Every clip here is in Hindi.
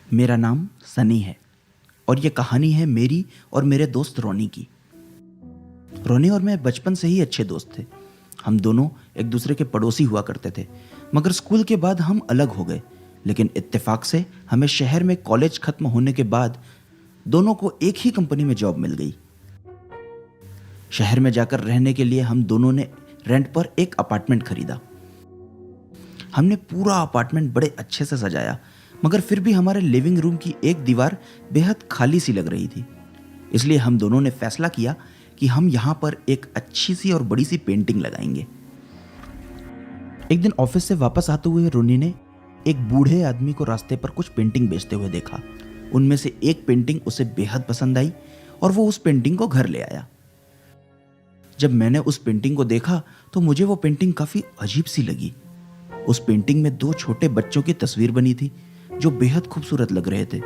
मेरा नाम सनी है और ये कहानी है मेरी और मेरे दोस्त रोनी की। रोनी और मैं बचपन से ही अच्छे दोस्त थे। हम दोनों एक दूसरे के पड़ोसी हुआ करते थे, मगर स्कूल के बाद हम अलग हो गए। लेकिन इत्तेफाक से हमें शहर में कॉलेज खत्म होने के बाद दोनों को एक ही कंपनी में जॉब मिल गई। शहर में जाकर रहने के लिए हम दोनों ने रेंट पर एक अपार्टमेंट खरीदा। हमने पूरा अपार्टमेंट बड़े अच्छे से सजाया, मगर फिर भी हमारे लिविंग रूम की एक दीवार बेहद खाली सी लग रही थी। इसलिए हम दोनों ने फैसला किया कि हम यहाँ पर एक अच्छी सी और बड़ी सी पेंटिंग लगाएंगे। एक दिन ऑफिस से वापस आते हुए रोनी ने एक बूढ़े आदमी को रास्ते पर कुछ पेंटिंग बेचते हुए देखा। उनमें से एक पेंटिंग उसे बेहद पसंद आई और वो उस पेंटिंग को घर ले आया। जब मैंने उस पेंटिंग को देखा तो मुझे वो पेंटिंग काफी अजीब सी लगी। उस पेंटिंग में दो छोटे बच्चों की तस्वीर बनी थी जो बेहद खूबसूरत लग रहे थे।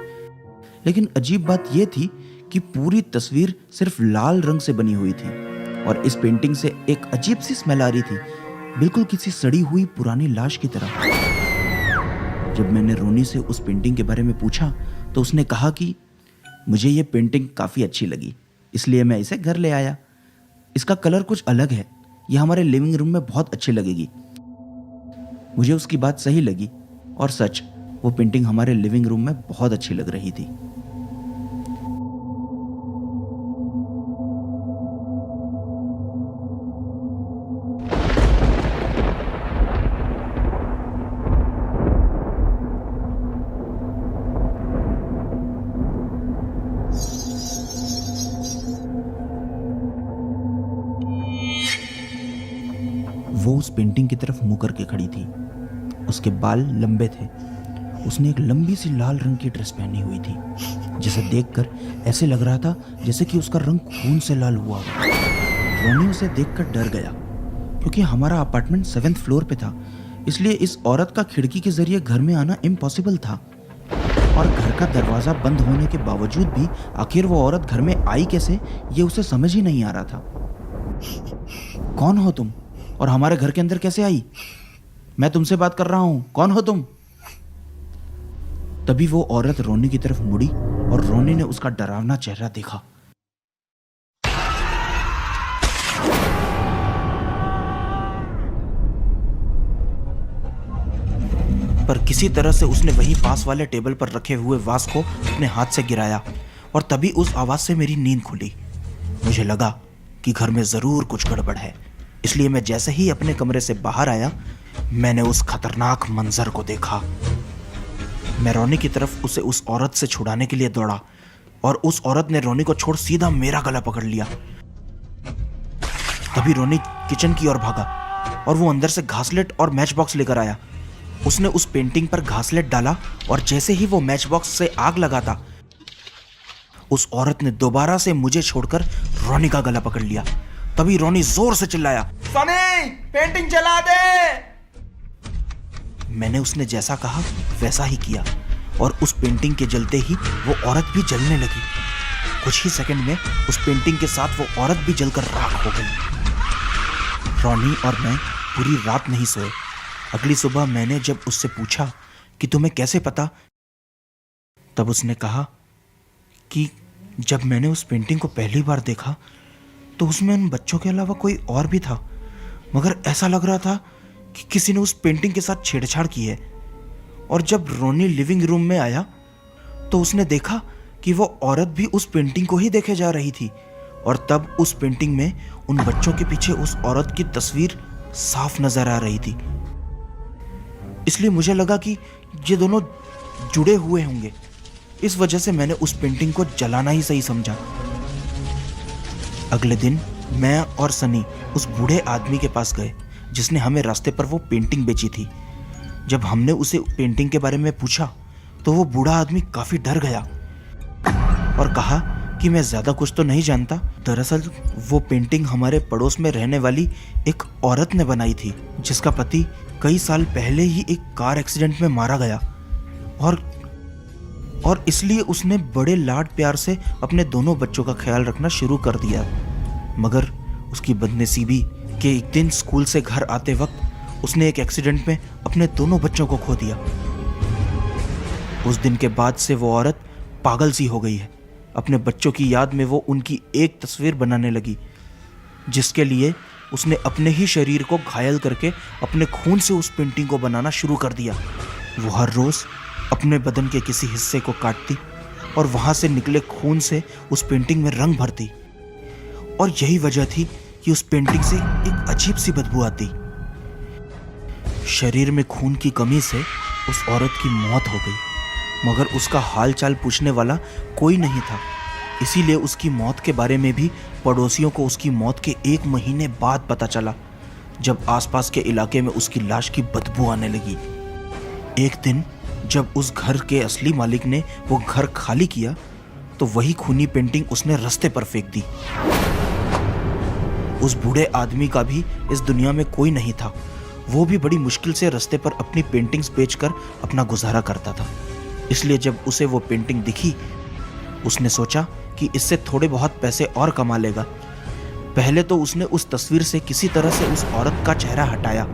लेकिन अजीब बात यह थी कि पूरी तस्वीर सिर्फ लाल रंग से बनी हुई थी और इस पेंटिंग से एक अजीब सी स्मेल आ रही थी, बिल्कुल किसी सड़ी हुई पुरानी लाश की तरह। जब मैंने रोनी से उस पेंटिंग के बारे में पूछा तो उसने कहा कि मुझे ये पेंटिंग काफ़ी अच्छी लगी, इसलिए मैं इसे घर ले आया। इसका कलर कुछ अलग है, यह हमारे लिविंग रूम में बहुत अच्छी लगेगी। मुझे उसकी बात सही लगी और सच, वो पेंटिंग हमारे लिविंग रूम में बहुत अच्छी लग रही थी। वो उस पेंटिंग की तरफ मुंह करके खड़ी थी। उसके बाल लंबे थे। उसने एक लंबी सी लाल रंग की ड्रेस पहनी हुई थी, जिसे देखकर ऐसे लग रहा था जैसे कि उसका रंग खून से लाल हुआ। रोनी उसे देखकर डर गया, क्योंकि हमारा अपार्टमेंट 7th फ्लोर पे था, इसलिए इस औरत का खिड़की के जरिए घर में आना इम्पॉसिबल था। और घर का दरवाजा बंद होने के बावजूद भी आखिर वो औरत घर में आई कैसे, ये उसे समझ ही नहीं आ रहा था। कौन हो तुम और हमारे घर के अंदर कैसे आई? मैं तुमसे बात कर रहा हूं, कौन हो तुम? तभी वो औरत रोनी की तरफ मुड़ी और रोनी ने उसका डरावना चेहरा देखा। पर किसी तरह से उसने वहीं पास वाले टेबल पर रखे हुए वास को अपने हाथ से गिराया और तभी उस आवाज से मेरी नींद खुली। मुझे लगा कि घर में जरूर कुछ गड़बड़ है, इसलिए मैं जैसे ही अपने कमरे से बाहर आया, मैंने उस खतरनाक मंजर को देखा। मैं रोनी की तरफ उसे उस औरत से छुड़ाने के लिए दौड़ा और उस औरत ने रोनी को छोड़ सीधा मेरा गला पकड़ लिया। तभी रोनी किचन की ओर भागा और वो अंदर से घासलेट और मैच बॉक्स लेकर आया। उसने उस पेंटिंग पर घासलेट डाला और जैसे ही वो मैच बॉक्स से आग लगाता, उस औरत ने दोबारा से मुझे छोड़कर रोनी का गला पकड़ लिया। तभी रोनी जोर से चिल्लाया, सनी, पेंटिंग जला दे। मैंने उसने जैसा कहा वैसा ही किया और उस पेंटिंग के जलते ही वो औरत भी जलने लगी। कुछ ही सेकंड में उस पेंटिंग के साथ वो औरत भी जलकर राख हो गई। रोनी और मैं पूरी रात नहीं सोए। अगली सुबह मैंने जब उससे पूछा कि तुम्हें कैसे पता, तब उसने कहा कि जब मैंने उस पेंटिंग को पहली बार देखा तो उसमें उन बच्चों के अलावा कोई और भी था, मगर ऐसा लग रहा था कि किसी ने उस पेंटिंग के साथ छेड़छाड़ की है। और जब रोनी लिविंग रूम में आया तो उसने देखा कि वो औरत भी उस पेंटिंग को ही देखे जा रही थी और तब उस पेंटिंग में उन बच्चों के पीछे उस औरत की तस्वीर साफ नजर आ रही थी। इसलिए मुझे लगा कि ये दोनों जुड़े हुए होंगे। इस वजह से मैंने उस पेंटिंग को जलाना ही सही समझा। अगले दिन मैं और सनी उस बूढ़े आदमी के पास गए जिसने हमें रास्ते पर वो पेंटिंग बेची थी। जब हमने उसे पेंटिंग के बारे में पूछा तो वो बूढ़ा आदमी काफी डर गया और कहा कि मैं ज्यादा कुछ तो नहीं जानता। दरअसल वो पेंटिंग हमारे पड़ोस में रहने वाली एक औरत ने बनाई थी, जिसका पति कई साल पहले ही एक कार एक्सीडेंट में मारा गया और इसलिए उसने बड़े लाड प्यार से अपने दोनों बच्चों का ख्याल रखना शुरू कर दिया। मगर उसकी बदनसीबी कि एक दिन स्कूल से घर आते वक्त उसने एक एक्सीडेंट में अपने दोनों बच्चों को खो दिया। उस दिन के बाद से वो औरत पागल सी हो गई है। अपने बच्चों की याद में वो उनकी एक तस्वीर बनाने लगी, जिसके लिए उसने अपने ही शरीर को घायल करके अपने खून से उस पेंटिंग को बनाना शुरू कर दिया। वो हर रोज अपने बदन के किसी हिस्से को काटती और वहां से निकले खून से उस पेंटिंग में रंग भरती, और यही वजह थी कि उस पेंटिंग से एक अजीब सी बदबू आती। शरीर में खून की कमी से उस औरत की मौत हो गई, मगर उसका हाल चाल पूछने वाला कोई नहीं था। इसीलिए उसकी मौत के बारे में भी पड़ोसियों को उसकी मौत के 1 महीने बाद पता चला, जब आसपास के इलाके में उसकी लाश की बदबू आने लगी। एक दिन जब उस घर के असली मालिक ने वो घर खाली किया, तो वही खूनी पेंटिंग उसने रास्ते पर फेंक दी। उस बूढ़े आदमी का भी इस दुनिया में कोई नहीं था। वो भी बड़ी मुश्किल से रास्ते पर अपनी पेंटिंग्स बेचकर अपना गुजारा करता था। इसलिए जब उसे वो पेंटिंग दिखी, उसने सोचा कि इससे थोड़े बहुत पैसे और कमा लेगा। पहले तो उसने उस तस्वीर से किसी तरह से उस औरत का चेहरा हटाया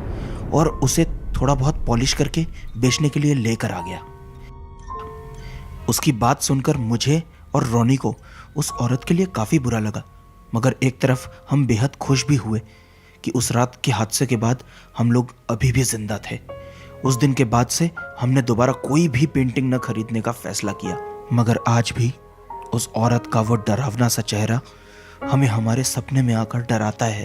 और उसे थोड़ा बहुत पॉलिश करके बेचने के लिए लेकर आ गया। उसकी बात सुनकर मुझे और रोनी को उस औरत के लिए काफ़ी बुरा लगा, मगर एक तरफ हम बेहद खुश भी हुए कि उस रात के हादसे के बाद हम लोग अभी भी जिंदा थे। उस दिन के बाद से हमने दोबारा कोई भी पेंटिंग न खरीदने का फैसला किया, मगर आज भी उस औरत का वो डरावना सा चेहरा हमें हमारे सपने में आकर डराता है।